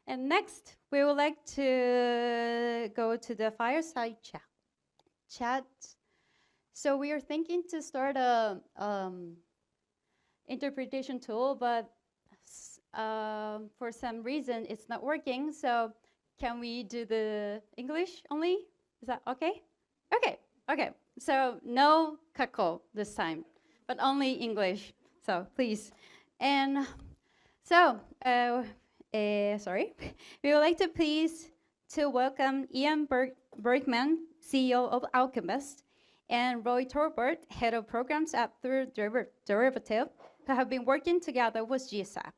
And next, we would like to go to the fireside chat. So we are thinking to start a interpretation tool, but for some reason it's not working. So can we do the English only? Is that okay? Okay. So no kako this time, but only English. So please. And so, sorry, we would like to please to welcome Ian Bergman, CEO of Alchemist, and Roy Torbert, Head of Programs at Third Derivative, who have been working together with GSAP.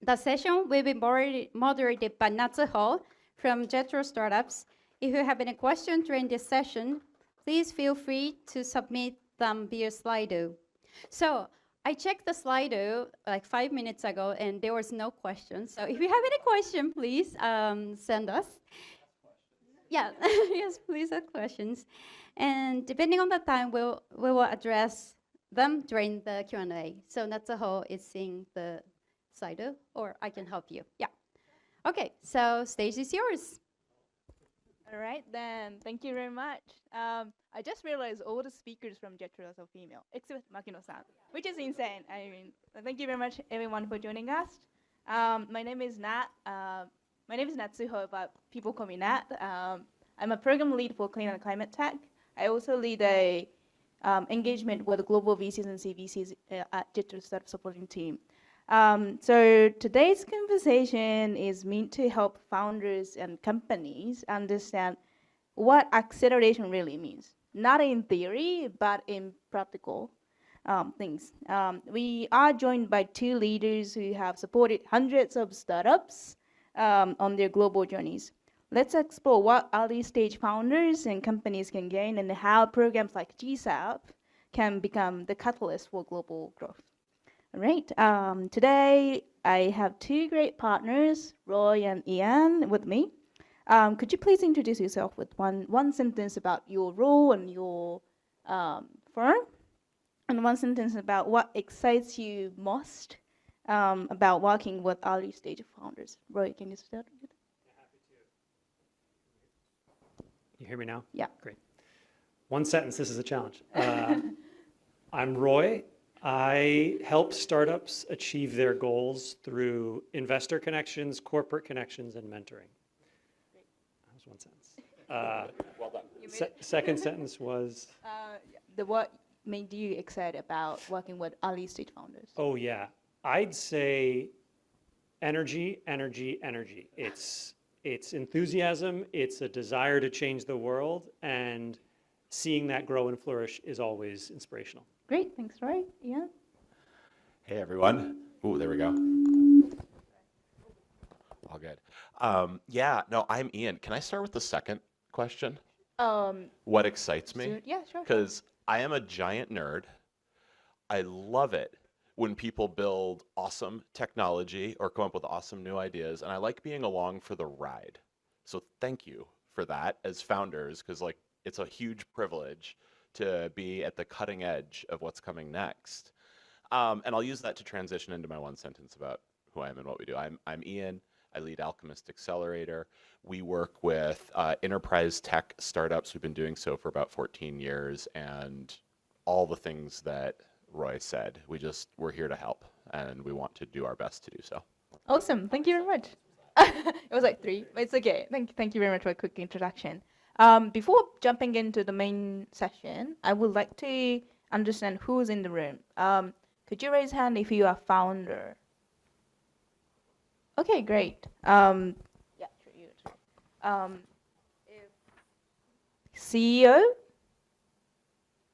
The session will be moderated by Natsuho from Jetro Startups. If you have any questions during this session, please feel free to submit them via Slido. So I checked the Slido like 5 minutes ago, and there was no question. So if you have any question, please send us. Yeah, yes, please ask questions. And depending on the time, we will address them during the Q&A. So Natsuho is seeing the Slido, or I can help you. Yeah. Okay, so stage is yours. All right, then. Thank you very much. I just realized all the speakers from Jetro are female, except Makino-san, which is insane. I mean, thank you very much, everyone, for joining us. My name is Natsuho, but people call me Nat. I'm a program lead for Clean and Climate Tech. I also lead a engagement with global VCs and CVCs at Jetro Startup Supporting Team. So today's conversation is meant to help founders and companies understand what acceleration really means, not in theory, but in practical things. We are joined by two leaders who have supported hundreds of startups on their global journeys. Let's explore what early stage founders and companies can gain and how programs like GSAP can become the catalyst for global growth. All right, today I have two great partners, Roy and Ian, with me. Could you please introduce yourself with one sentence about your role and your firm, and one sentence about what excites you most about working with early stage founders? Roy, can you start? Yeah, happy to. You hear me now? Yeah. Great. One sentence, this is a challenge. I'm Roy. I help startups achieve their goals through investor connections, corporate connections, and mentoring. Great. That was one sentence. Well done. Second sentence was? What made you excited about working with early stage founders? Oh, yeah. I'd say energy. It's enthusiasm, it's a desire to change the world, and seeing that grow and flourish is always inspirational. Great, thanks, Roy. Yeah. Hey, everyone. Ooh, there we go. All good. Yeah, no, I'm Ian. Can I start with the second question? What excites me? Yeah, sure. Because I am a giant nerd. I love it when people build awesome technology or come up with awesome new ideas, and I like being along for the ride. So thank you for that as founders, because like it's a huge privilege to be at the cutting edge of what's coming next. And I'll use that to transition into my one sentence about who I am and what we do. I'm Ian. I lead Alchemist Accelerator. We work with enterprise tech startups. We've been doing so for about 14 years, and all the things that Roy said, we're here to help, and we want to do our best to do so. Awesome. Thank you very much. It was like 3, but it's okay. Thank you very much for a quick introduction. Before jumping into the main session, I would like to understand who's in the room. Could you raise hand if you are founder? Okay, great. Yeah, true. CEO?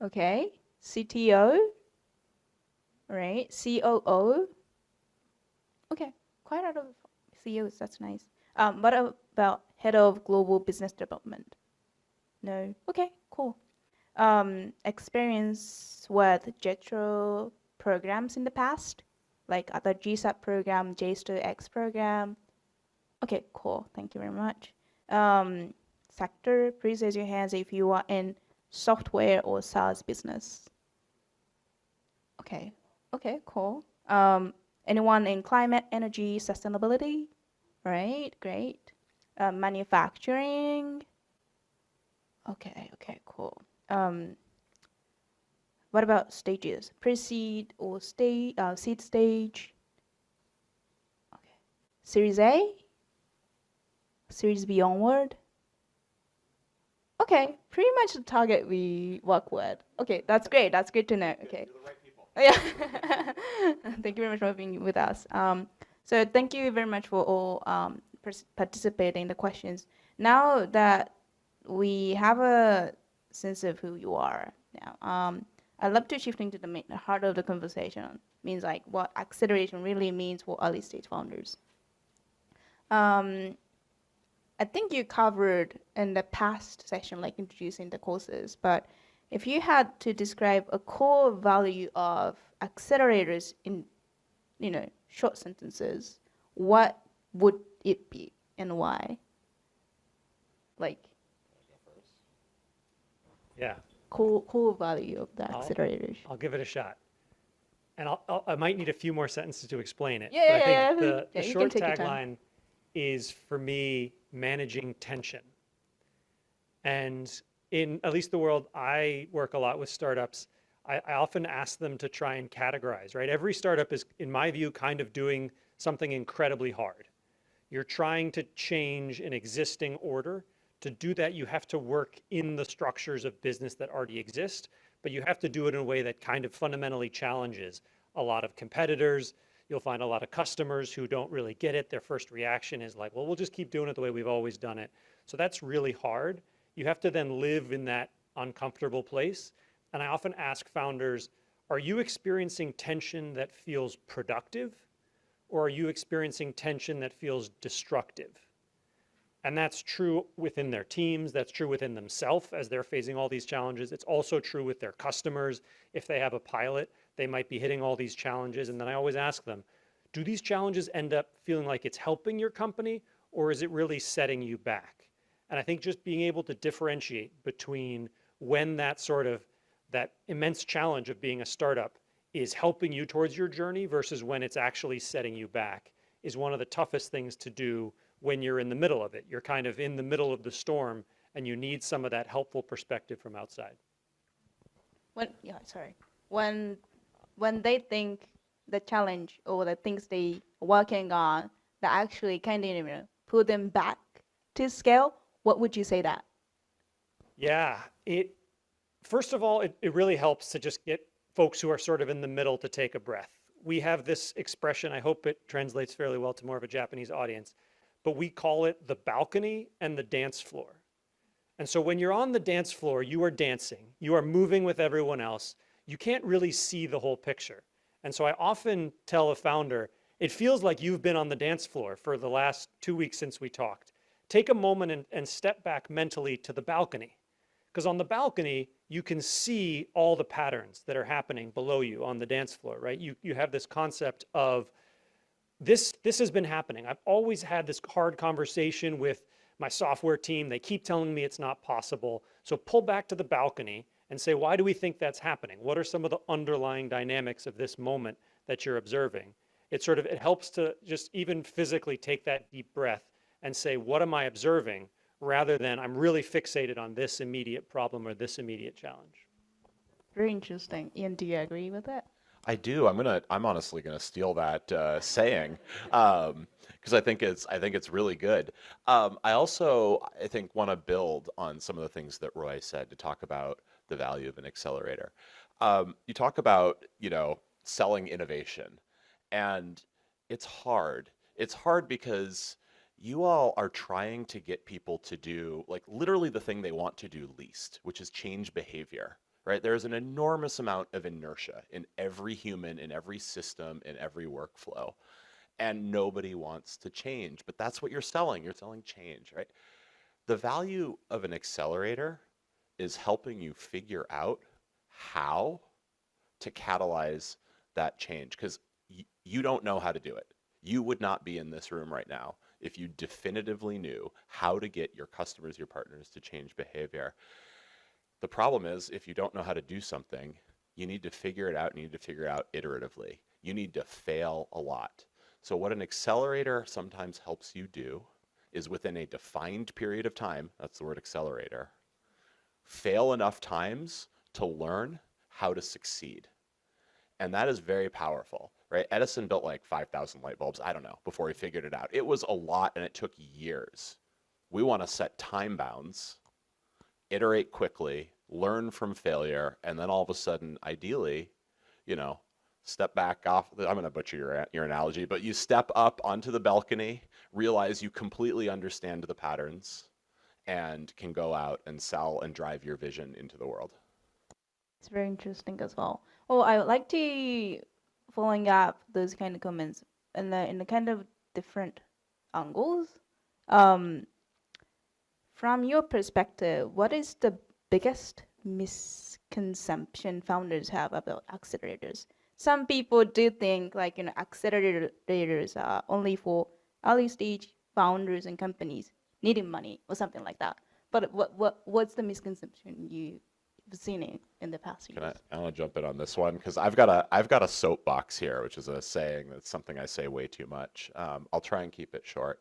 Okay. CTO? All right. COO? Okay, quite a lot of CEOs, that's nice. What about head of global business development? No. Okay, cool. Experience with Jetro programs in the past, like other GSAP program, J2X program. Okay, cool. Thank you very much. Sector, please raise your hands if you are in software or SaaS business. Okay, cool. Anyone in climate, energy, sustainability? Right, great. Manufacturing. Okay, cool. What about stages? Pre-seed or seed stage? Okay. Series A? Series B onward? Okay, pretty much the target we work with. Okay, that's great. That's good to know. Okay. You're the right people. Yeah. Thank you very much for being with us. So thank you very much for all participating in the questions. Now that we have a sense of who you are now, I'd love to shift into the heart of the conversation. Means like what acceleration really means for early stage founders. I think you covered in the past session, like introducing the courses, but if you had to describe a core value of accelerators in, short sentences, what would it be and why? Like Yeah, core value of the I'll- accelerators. I'll give it a shot. And I might need a few more sentences to explain it. Yeah, but I think yeah. the Yeah, you can short take your time. tagline is, for me, managing tension. And in at least the world I work a lot with startups, I often ask them to try and categorize, right? Every startup is, in my view, kind of doing something incredibly hard. You're trying to change an existing order. To do that, you have to work in the structures of business that already exist, but you have to do it in a way that kind of fundamentally challenges a lot of competitors. You'll find a lot of customers who don't really get it. Their first reaction is like, well, we'll just keep doing it the way we've always done it. So that's really hard. You have to then live in that uncomfortable place. And I often ask founders, are you experiencing tension that feels productive? Or are you experiencing tension that feels destructive? And that's true within their teams. That's true within themselves as they're facing all these challenges. It's also true with their customers. If they have a pilot, they might be hitting all these challenges. And then I always ask them, do these challenges end up feeling like it's helping your company, or is it really setting you back? And I think just being able to differentiate between when that immense challenge of being a startup is helping you towards your journey versus when it's actually setting you back is one of the toughest things to do when you're in the middle of it. You're kind of in the middle of the storm and you need some of that helpful perspective from outside. When they think the challenge or the things they are working on that actually kind of pull them back to scale, what would you say that? Yeah, first of all, it really helps to just get folks who are sort of in the middle to take a breath. We have this expression, I hope it translates fairly well to more of a Japanese audience, but we call it the balcony and the dance floor. And so when you're on the dance floor, you are dancing, you are moving with everyone else, you can't really see the whole picture. And so I often tell a founder, it feels like you've been on the dance floor for the last 2 weeks since we talked. Take a moment and step back mentally to the balcony. Because on the balcony, you can see all the patterns that are happening below you on the dance floor, right? You have this concept of this has been happening. I've always had this hard conversation with my software team. They keep telling me it's not possible. So pull back to the balcony and say, why do we think that's happening? What are some of the underlying dynamics of this moment that you're observing? It helps to just even physically take that deep breath and say, what am I observing? Rather than I'm really fixated on this immediate problem or this immediate challenge. Very interesting. Ian, do you agree with that? I do. I'm honestly gonna steal that saying because I think it's really good. I think want to build on some of the things that Roy said to talk about the value of an accelerator. You talk about selling innovation, and it's hard. It's hard because you all are trying to get people to do like literally the thing they want to do least, which is change behavior. Right? There's an enormous amount of inertia in every human, in every system, in every workflow. And nobody wants to change. But that's what you're selling. You're selling change, right? The value of an accelerator is helping you figure out how to catalyze that change because you don't know how to do it. You would not be in this room right now if you definitively knew how to get your customers, your partners to change behavior. The problem is if you don't know how to do something, you need to figure it out and you need to figure it out iteratively. You need to fail a lot. So what an accelerator sometimes helps you do is within a defined period of time, that's the word accelerator, fail enough times to learn how to succeed. And that is very powerful, right? Edison built like 5,000 light bulbs, I don't know, before he figured it out. It was a lot and it took years. We want to set time bounds, iterate quickly, learn from failure, and then all of a sudden, ideally, you know, step back off, I'm going to butcher your analogy, but you step up onto the balcony, realize you completely understand the patterns, and can go out and sell and drive your vision into the world. It's very interesting as well. Well, I would like to following up those kind of comments in the kind of different angles. From your perspective, what is the biggest misconception founders have about accelerators? Some people do think like, you know, accelerators are only for early stage founders and companies needing money or something like that. But what's the misconception you've seen in the past years? I want to jump in on this one because I've got a soapbox here, which is a saying that's something I say way too much. I'll try and keep it short.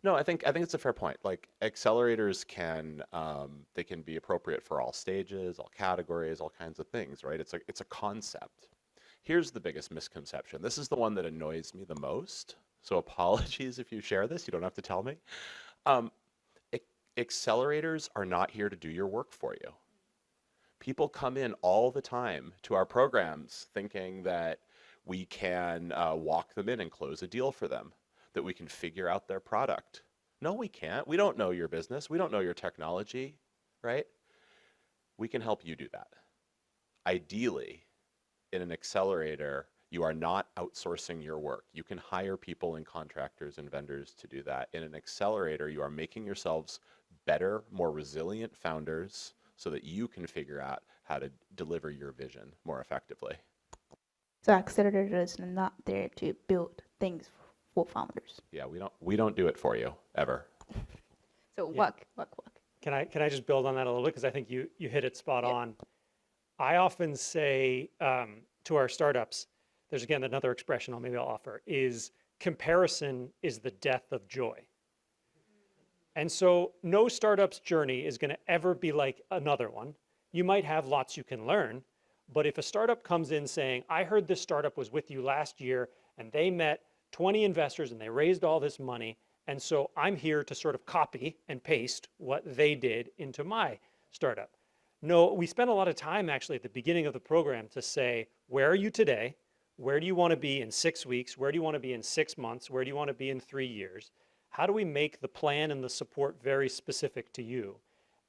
No, I think it's a fair point. Like accelerators they can be appropriate for all stages, all categories, all kinds of things, right? It's a concept. Here's the biggest misconception. This is the one that annoys me the most. So apologies if you share this. You don't have to tell me. Accelerators are not here to do your work for you. People come in all the time to our programs thinking that we can walk them in and close a deal for them, that we can figure out their product. No, we can't. We don't know your business. We don't know your technology, right? We can help you do that. Ideally, in an accelerator, you are not outsourcing your work. You can hire people and contractors and vendors to do that. In an accelerator, you are making yourselves better, more resilient founders so that you can figure out how to deliver your vision more effectively. So accelerators are not there to build things for founders. Yeah, we don't do it for you ever. So Yeah. work. Can I just build on that a little bit because I think you hit it spot on. I often say to our startups, there's again another expression I'll offer, is comparison is the death of joy. And so no startup's journey is going to ever be like another one. You might have lots you can learn, but if a startup comes in saying, I heard this startup was with you last year and they met 20 investors and they raised all this money, and so I'm here to sort of copy and paste what they did into my startup. No, we spent a lot of time actually at the beginning of the program to say, where are you today? Where do you want to be in 6 weeks? Where do you want to be in 6 months? Where do you want to be in 3 years? How do we make the plan and the support very specific to you?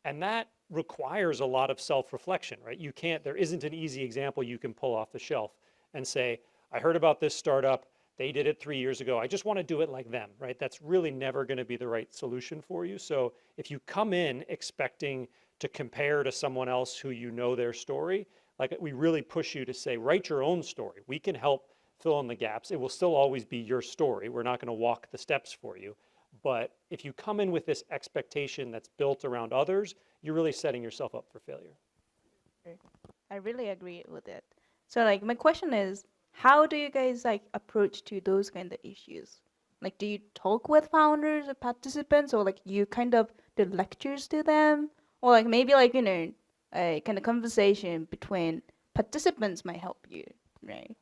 And that requires a lot of self-reflection, right? There isn't an easy example you can pull off the shelf and say, I heard about this startup, they did it 3 years ago, I just want to do it like them, right? That's really never going to be the right solution for you. So if you come in expecting to compare to someone else who you know their story, like we really push you to say, write your own story. We can help fill in the gaps. It will still always be your story. We're not going to walk the steps for you. But if you come in with this expectation that's built around others, you're really setting yourself up for failure. I really agree with it. So like my question is, how do you guys like approach to those kind of issues? Like, do you talk with founders or participants, or like you kind of do lectures to them, or like maybe like, you know, a kind of conversation between participants might help you, right?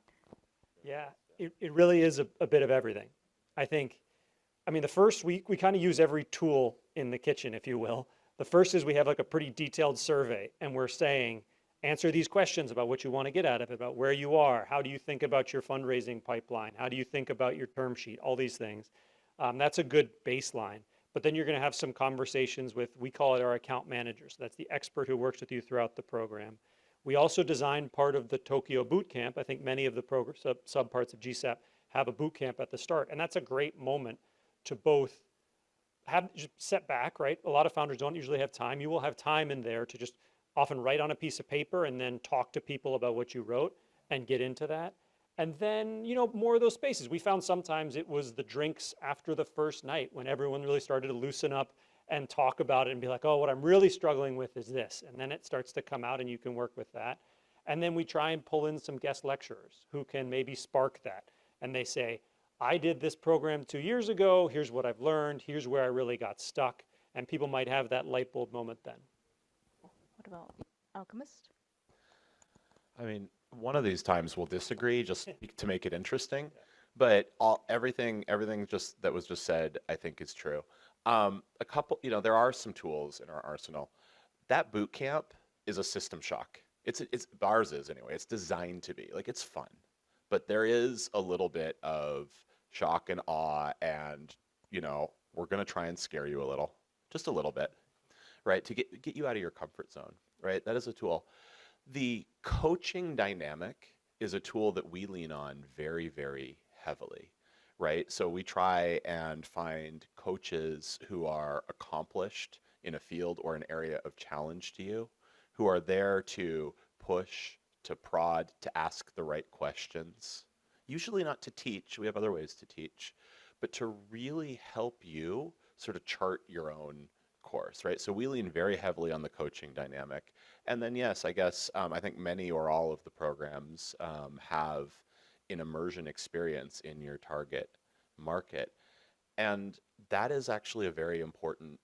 Yeah, it really is a bit of everything. The first week, we kind of use every tool in the kitchen, if you will. The first is we have like a pretty detailed survey, and we're saying, answer these questions about what you want to get out of it, about where you are, how do you think about your fundraising pipeline, how do you think about your term sheet, all these things. That's a good baseline. But then you're going to have some conversations with, we call it our account managers. That's the expert who works with you throughout the program. We also designed part of the Tokyo boot camp. I think many of the subparts of GSAP have a boot camp at the start, and that's a great moment to both just set back, right? A lot of founders don't usually have time. You will have time in there to just often write on a piece of paper and then talk to people about what you wrote and get into that. And then, more of those spaces. We found sometimes it was the drinks after the first night when everyone really started to loosen up and talk about it and be like, oh, what I'm really struggling with is this. And then it starts to come out and you can work with that. And then we try and pull in some guest lecturers who can maybe spark that. and they say, I did this program 2 years ago, here's what I've learned, here's where I really got stuck, and people might have that light bulb moment then. What about Alchemist? I mean, one of these times we'll disagree just to make it interesting, but everything just that was just said, I think is true. A couple, there are some tools in our arsenal. That boot camp is a system shock. It's ours is anyway. It's designed to be like it's fun, but there is a little bit of shock and awe, and we're gonna try and scare you a little, just a little bit, right, to get you out of your comfort zone, right? That is a tool. The coaching dynamic is a tool that we lean on very, very heavily, right? So we try and find coaches who are accomplished in a field or an area of challenge to you, who are there to push, to prod, to ask the right questions. Usually not to teach, we have other ways to teach, but to really help you sort of chart your own course, right? So we lean very heavily on the coaching dynamic. And then, yes, I guess I think many or all of the programs have an immersion experience in your target market. And that is actually a very important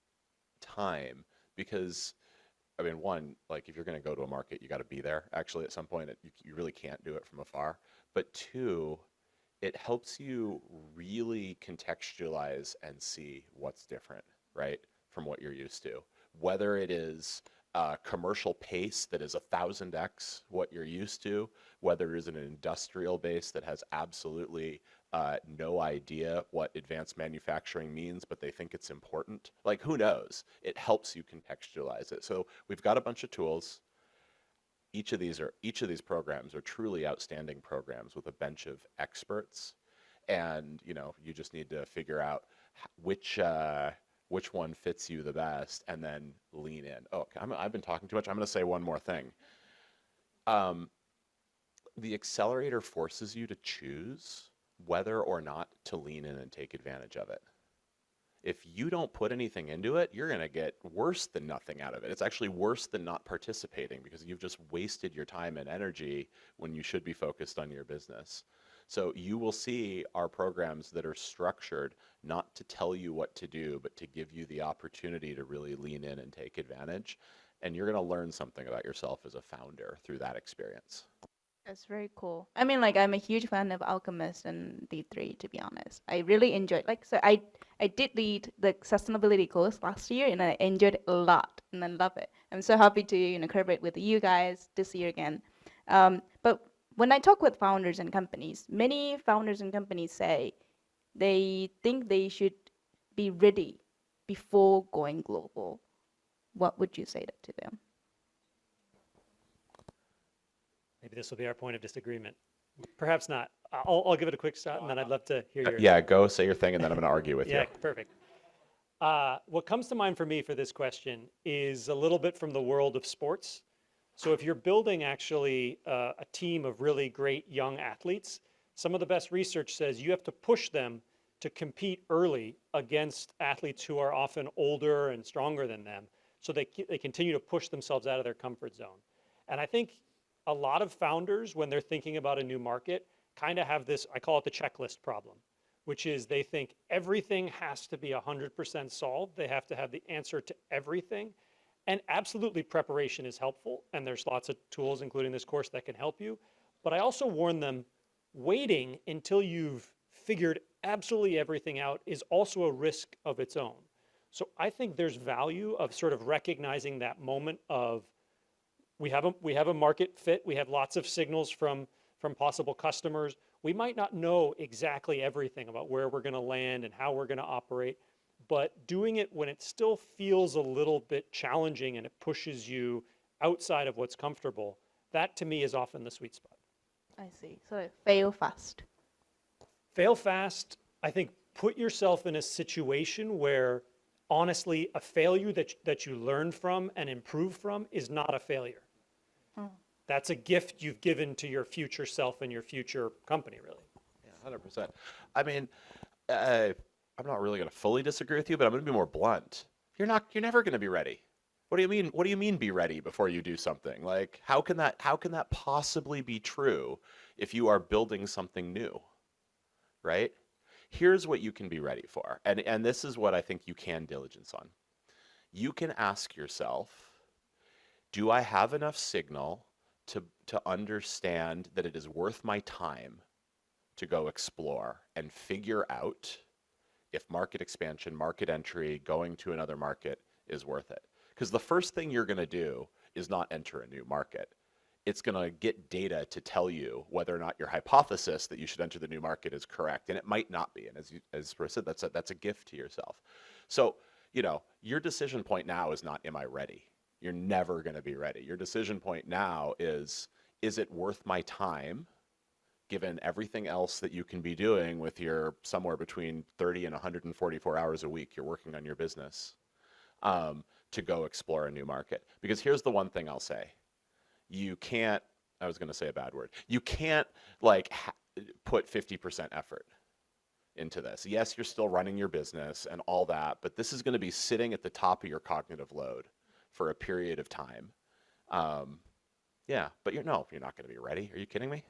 time because, I mean, one, like if you're going to go to a market, you got to be there. Actually, at some point, you really can't do it from afar. But two, it helps you really contextualize and see what's different, right, from what you're used to. Whether it is commercial pace that is 1,000x what you're used to, whether it is an industrial base that has absolutely no idea what advanced manufacturing means, but they think it's important. Like, who knows? It helps you contextualize it. So we've got a bunch of tools. Each of these programs are truly outstanding programs with a bench of experts, and you just need to figure out which one fits you the best, and then lean in. Oh, I've been talking too much. I'm going to say one more thing. The accelerator forces you to choose whether or not to lean in and take advantage of it. If you don't put anything into it, you're going to get worse than nothing out of it. It's actually worse than not participating because you've just wasted your time and energy when you should be focused on your business. So you will see our programs that are structured not to tell you what to do, but to give you the opportunity to really lean in and take advantage. And you're going to learn something about yourself as a founder through that experience. That's very cool. I mean, like, I'm a huge fan of Alchemist and D3, to be honest. I really enjoyed, so I did lead the sustainability course last year, and I enjoyed it a lot, and I love it. I'm so happy to, collaborate with you guys this year again. But when I talk with founders and companies, many founders and companies say they think they should be ready before going global. What would you say to them? Maybe this will be our point of disagreement. Perhaps not. I'll give it a quick shot, and then I'd love to hear your... Yeah, go say your thing, and then I'm going to argue with you. Yeah, perfect. What comes to mind for me for this question is a little bit from the world of sports. So if you're building actually a team of really great young athletes, some of the best research says you have to push them to compete early against athletes who are often older and stronger than them, so they continue to push themselves out of their comfort zone. And I think a lot of founders, when they're thinking about a new market, kind of have this, I call it the checklist problem, which is they think everything has to be 100% solved. They have to have the answer to everything. And absolutely preparation is helpful, and there's lots of tools, including this course, that can help you. But I also warn them, waiting until you've figured absolutely everything out is also a risk of its own. So I think there's value of sort of recognizing that moment of, we have a market fit. We have lots of signals from possible customers. We might not know exactly everything about where we're going to land and how we're going to operate, but doing it when it still feels a little bit challenging and it pushes you outside of what's comfortable, that to me is often the sweet spot. I see. So fail fast. Fail fast. I think put yourself in a situation where honestly a failure that you learn from and improve from is not a failure. That's a gift you've given to your future self and your future company, really. Yeah, 100%. I mean, I'm not really going to fully disagree with you, but I'm going to be more blunt. You're never going to be ready. What do you mean? What do you mean be ready before you do something? Like, how can that possibly be true if you are building something new? right? Here's what you can be ready for. And this is what I think you can diligence on. You can ask yourself, do I have enough signal to understand that it is worth my time to go explore and figure out if market expansion, market entry, going to another market is worth it? Because the first thing you're going to do is not enter a new market. It's going to get data to tell you whether or not your hypothesis that you should enter the new market is correct, and it might not be. And as Chris said, that's a gift to yourself. So, your decision point now is not, am I ready? You're never going to be ready. Your decision point now is it worth my time, given everything else that you can be doing with your somewhere between 30 and 144 hours a week you're working on your business, to go explore a new market? Because here's the one thing I'll say. You can't, I was going to say a bad word, you can't put 50% effort into this. Yes, you're still running your business and all that, but this is going to be sitting at the top of your cognitive load for a period of time. Yeah, but you're not going to be ready. Are you kidding me?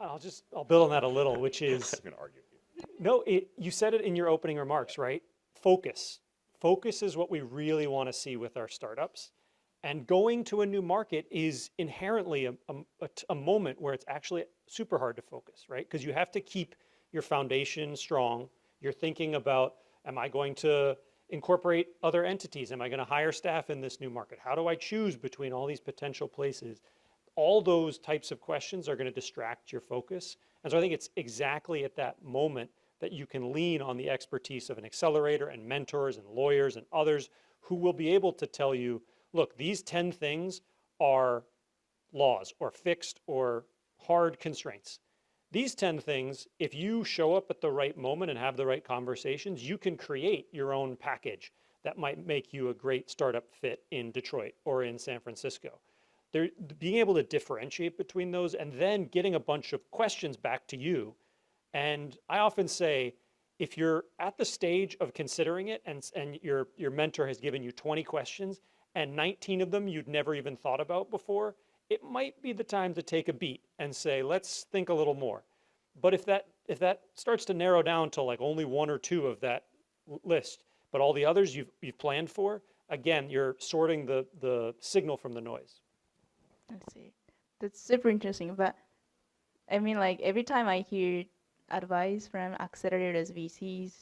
I'll build on that a little, which is, I'm going to argue with you. no, you said it in your opening remarks, right? Focus. Focus is what we really want to see with our startups. And going to a new market is inherently a moment where it's actually super hard to focus, right? Because you have to keep your foundation strong. You're thinking about, am I going to incorporate other entities? Am I going to hire staff in this new market? How do I choose between all these potential places? All those types of questions are going to distract your focus. And so I think it's exactly at that moment that you can lean on the expertise of an accelerator and mentors and lawyers and others who will be able to tell you, look, these 10 things are laws or fixed or hard constraints. These 10 things, if you show up at the right moment and have the right conversations, you can create your own package that might make you a great startup fit in Detroit or in San Francisco. Being able to differentiate between those and then getting a bunch of questions back to you. And I often say, if you're at the stage of considering it and your mentor has given you 20 questions and 19 of them you'd never even thought about before, it might be the time to take a beat and say, let's think a little more. But if that starts to narrow down to like only one or two of that list, but all the others you've planned for, again, you're sorting the signal from the noise. I see. That's super interesting. But I mean, like every time I hear advice from accelerators, VCs,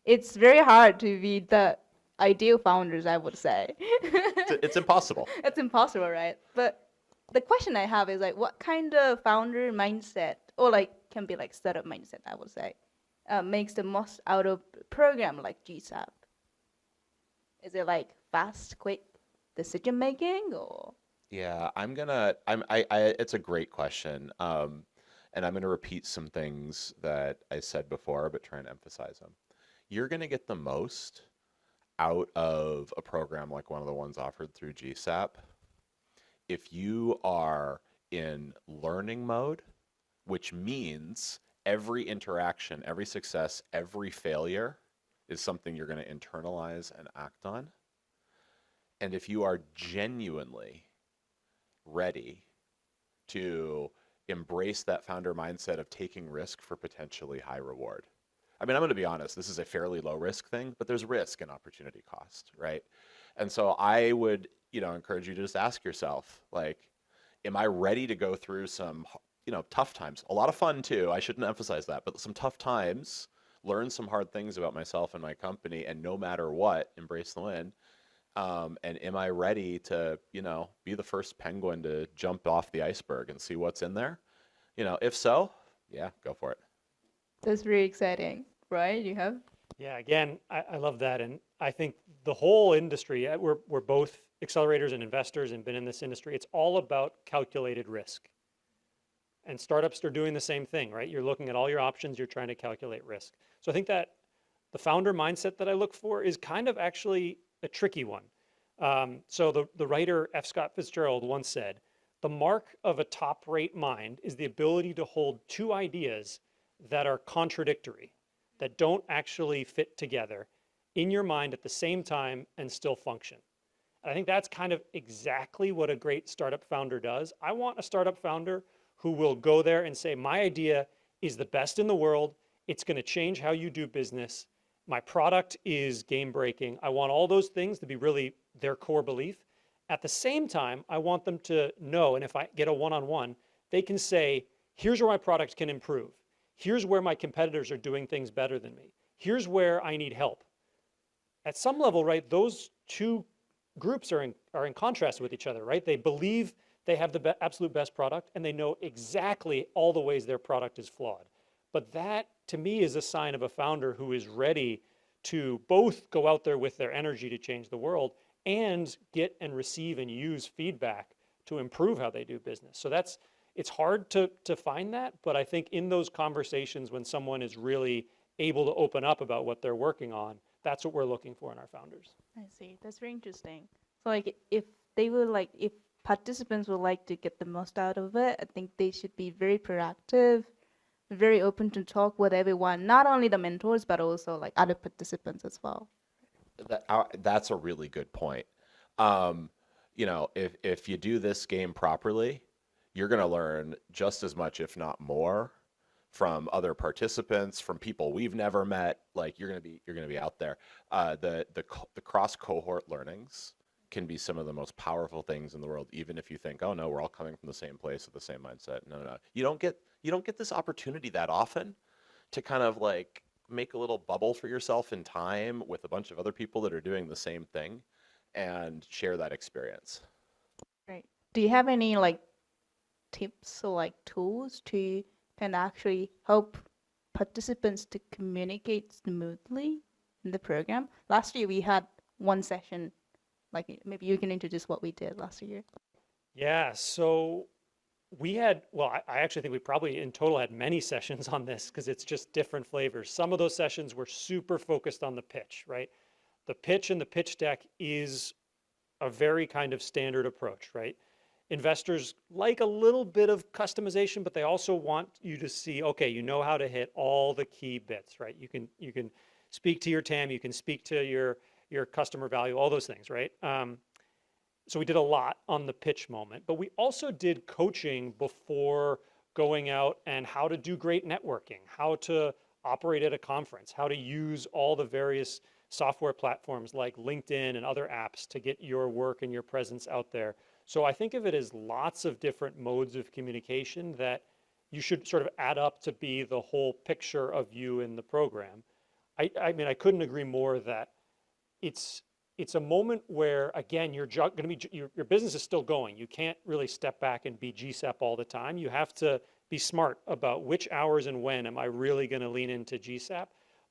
it's very hard to be the ideal founders, I would say. It's impossible. It's impossible, right? But the question I have is like, what kind of founder mindset, or like can be like startup mindset, I would say, makes the most out of program like GSAP? Is it like fast, quick decision making, or? Yeah, it's a great question. And I'm going to repeat some things that I said before, but try and emphasize them. You're going to get the most out of a program like one of the ones offered through GSAP if you are in learning mode, which means every interaction, every success, every failure is something you're going to internalize and act on. And if you are genuinely ready to embrace that founder mindset of taking risk for potentially high reward. I mean, I'm going to be honest, this is a fairly low risk thing, but there's risk and opportunity cost, right? And so I would, encourage you to just ask yourself, like, am I ready to go through some, tough times? A lot of fun too, I shouldn't emphasize that, but some tough times, learn some hard things about myself and my company, and no matter what, embrace the win. And am I ready to, be the first penguin to jump off the iceberg and see what's in there? If so, yeah, go for it. That's really exciting, right? You have? Yeah, again, I love that. And I think the whole industry, we're both accelerators and investors and been in this industry. It's all about calculated risk. And startups are doing the same thing, right? You're looking at all your options, you're trying to calculate risk. So I think that the founder mindset that I look for is kind of actually a tricky one. So the writer F. Scott Fitzgerald once said, the mark of a top-rate mind is the ability to hold two ideas that are contradictory, that don't actually fit together in your mind at the same time and still function. And I think that's kind of exactly what a great startup founder does. I want a startup founder who will go there and say, my idea is the best in the world. It's going to change how you do business. My product is game breaking. I want all those things to be really their core belief. At the same time, I want them to know, and if I get a one-on-one, they can say, here's where my product can improve. Here's where my competitors are doing things better than me. Here's where I need help. At some level, right, those two groups are in contrast with each other, right? They believe they have the absolute best product, and they know exactly all the ways their product is flawed. But that, to me, is a sign of a founder who is ready to both go out there with their energy to change the world and get and receive and use feedback to improve how they do business. So it's hard to find that, but I think in those conversations when someone is really able to open up about what they're working on, that's what we're looking for in our founders. I see. That's very interesting. So like if participants would like to get the most out of it, I think they should be very proactive, very open to talk with everyone, not only the mentors, but also like other participants as well. That's a really good point. If you do this game properly, you're going to learn just as much, if not more, from other participants, from people we've never met. Like you're going to be out there. The cross cohort learnings can be some of the most powerful things in the world, even if you think, oh no, we're all coming from the same place with the same mindset. No. You don't get this opportunity that often to kind of like make a little bubble for yourself in time with a bunch of other people that are doing the same thing and share that experience. Right. Do you have any like tips or like tools to can actually help participants to communicate smoothly in the program? Last year we had one session, like maybe you can introduce what we did last year. Yeah, so we had, well, I actually think we probably in total had many sessions on this because it's just different flavors. Some of those sessions were super focused on the pitch, right? The pitch and the pitch deck is a very kind of standard approach, right? Investors like a little bit of customization, but they also want you to see, okay, you know how to hit all the key bits, right? You can speak to your TAM, you can speak to your customer value, all those things, right? So we did a lot on the pitch moment, but we also did coaching before going out and how to do great networking, how to operate at a conference, how to use all the various software platforms like LinkedIn and other apps to get your work and your presence out there. So I think of it as lots of different modes of communication that you should sort of add up to be the whole picture of you in the program. I mean, I couldn't agree more that it's a moment where, again, your business is still going. You can't really step back and be GSAP all the time. You have to be smart about which hours and when am I really going to lean into GSAP.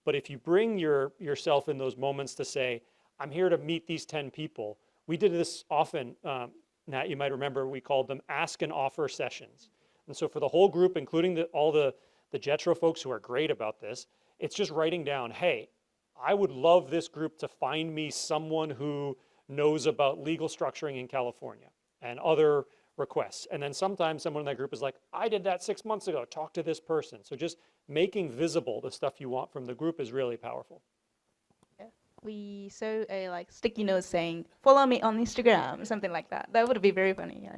But if you bring yourself in those moments to say, I'm here to meet these 10 people. We did this often, Nat, you might remember, we called them ask and offer sessions. And so for the whole group, including all the Jetro folks who are great about this, it's just writing down, hey, I would love this group to find me someone who knows about legal structuring in California and other requests. And then sometimes someone in that group is like, I did that 6 months ago, talk to this person. So just making visible the stuff you want from the group is really powerful. Yeah. We saw a like sticky note saying, follow me on Instagram, something like that. That would be very funny.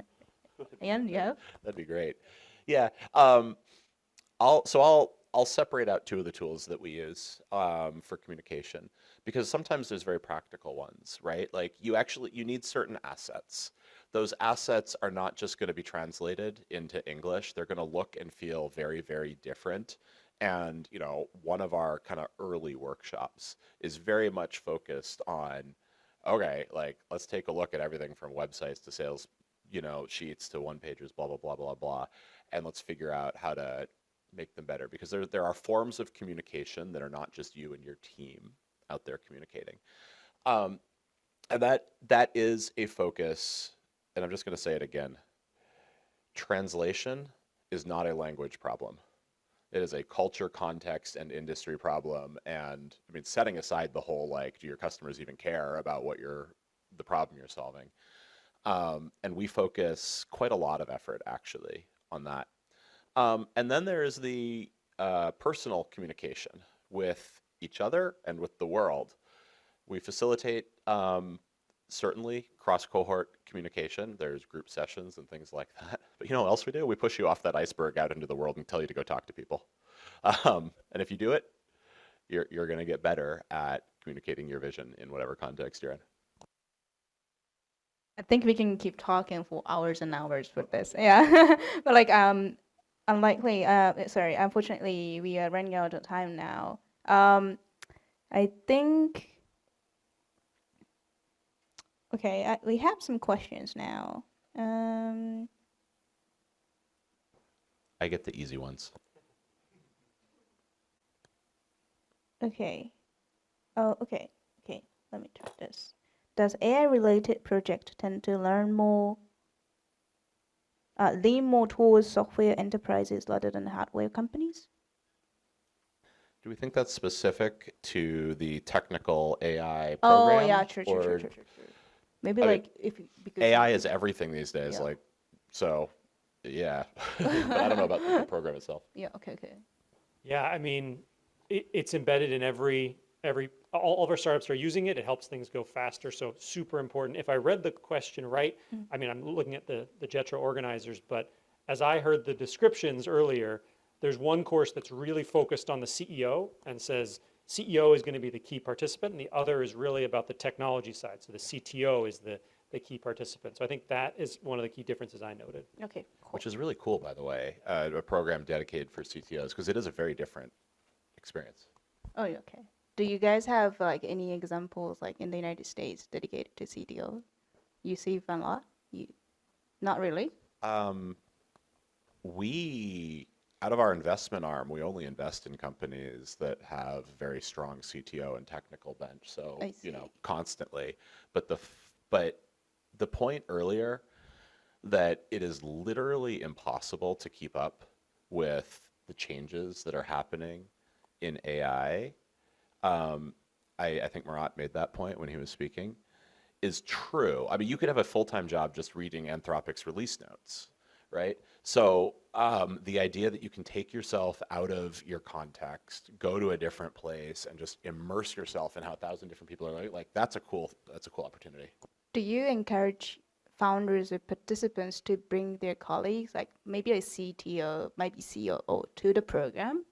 And yeah. That'd be great. Yeah. I'll separate out two of the tools that we use for communication, because sometimes there's very practical ones, right? Like you need certain assets. Those assets are not just going to be translated into English. They're going to look and feel very, very different. And, one of our kind of early workshops is very much focused on, okay, like let's take a look at everything from websites to sales, sheets to one pages, blah, blah, blah, blah, blah. And let's figure out how to make them better, because there are forms of communication that are not just you and your team out there communicating. And that is a focus, and I'm just going to say it again. Translation is not a language problem. It is a culture, context, and industry problem. And I mean, setting aside the whole, like, do your customers even care about the problem you're solving? And we focus quite a lot of effort actually on that. And then there's the personal communication with each other and with the world. We facilitate certainly cross-cohort communication. There's group sessions and things like that. But you know what else we do? We push you off that iceberg out into the world and tell you to go talk to people. And if you do it, you're going to get better at communicating your vision in whatever context you're in. I think we can keep talking for hours and hours with this. Yeah, but like unfortunately, we are running out of time now. I think. Okay, we have some questions now. I get the easy ones. Okay. Oh, okay. Okay, let me try this. Does AI-related project tend to lean more towards software enterprises rather than hardware companies? Do we think that's specific to the technical AI Oh, program? yeah, true. Or Maybe I mean, like because AI is everything these days. Yeah. Like, so, yeah. But I don't know about the program itself. Yeah, okay. Yeah, I mean, it's embedded in all of our startups are using it. It helps things go faster, so super important. If I read the question right, I mean, I'm looking at the JETRA organizers, but as I heard the descriptions earlier, there's one course that's really focused on the CEO and says CEO is going to be the key participant, and the other is really about the technology side. So the CTO is the key participant. So I think that is one of the key differences I noted. Okay, cool. Which is really cool, by the way, a program dedicated for CTOs, because it is a very different experience. Oh, yeah, okay. Do you guys have like any examples like in the United States dedicated to CTO? You see a lot? Not really? We, out of our investment arm, we only invest in companies that have very strong CTO and technical bench. So, I constantly. But the point earlier that it is literally impossible to keep up with the changes that are happening in AI. I think Murat made that point when he was speaking, is true. I mean, you could have a full-time job just reading Anthropic's release notes, right? So the idea that you can take yourself out of your context, go to a different place, and just immerse yourself in how 1,000 different people are like that's a cool opportunity. Do you encourage founders or participants to bring their colleagues, like maybe a CTO, maybe COO, to the program?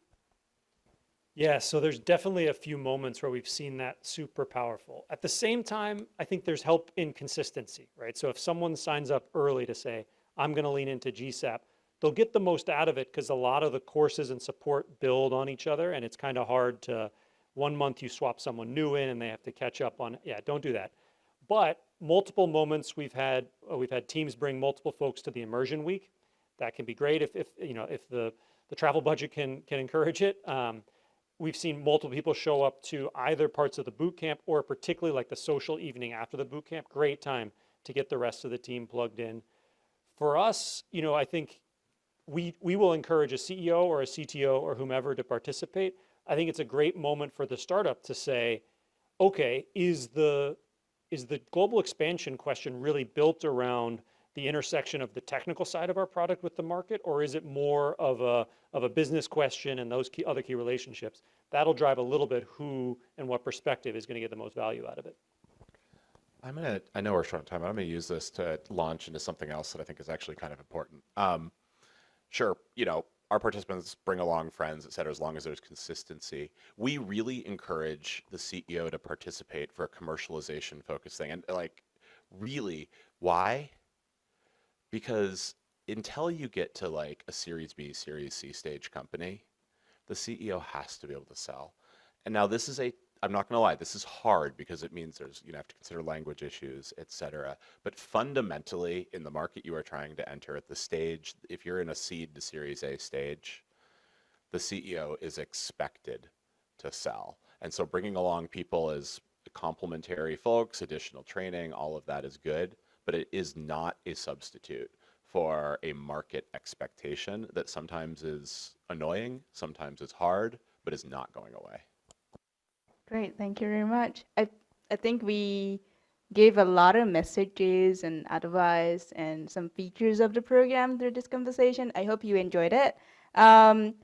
Yeah, so there's definitely a few moments where we've seen that super powerful. At the same time, I think there's help in consistency, right? So if someone signs up early to say, I'm going to lean into GSAP, they'll get the most out of it because a lot of the courses and support build on each other, and it's kind of hard to, 1 month you swap someone new in and they have to catch up on, yeah, don't do that. But multiple moments we've had teams bring multiple folks to the immersion week. That can be great if the travel budget can encourage it. We've seen multiple people show up to either parts of the boot camp or particularly like the social evening after the boot camp. Great time to get the rest of the team plugged in. For us, I think we will encourage a CEO or a CTO or whomever to participate. I think it's a great moment for the startup to say, okay, is the global expansion question really built around the intersection of the technical side of our product with the market, or is it more of a business question and those other key relationships? That'll drive a little bit who and what perspective is going to get the most value out of it. I know we're short on time, but I'm going to use this to launch into something else that I think is actually kind of important. Sure, our participants bring along friends, et cetera, as long as there's consistency. We really encourage the CEO to participate for a commercialization focused thing. And really, why? Because until you get to like a Series B, Series C stage company, the CEO has to be able to sell. And now I'm not gonna lie, this is hard because it means you have to consider language issues, et cetera. But fundamentally, in the market you are trying to enter at the stage, if you're in a seed to Series A stage, the CEO is expected to sell. And so bringing along people as complementary folks, additional training, all of that is good, but it is not a substitute for a market expectation that sometimes is annoying, sometimes is hard, but is not going away. Great, thank you very much. I think we gave a lot of messages and advice and some features of the program through this conversation. I hope you enjoyed it.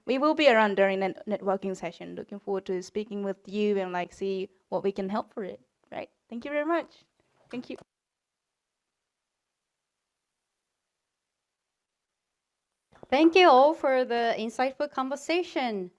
We will be around during the networking session. Looking forward to speaking with you and see what we can help for it. Right? Thank you very much. Thank you. Thank you all for the insightful conversation.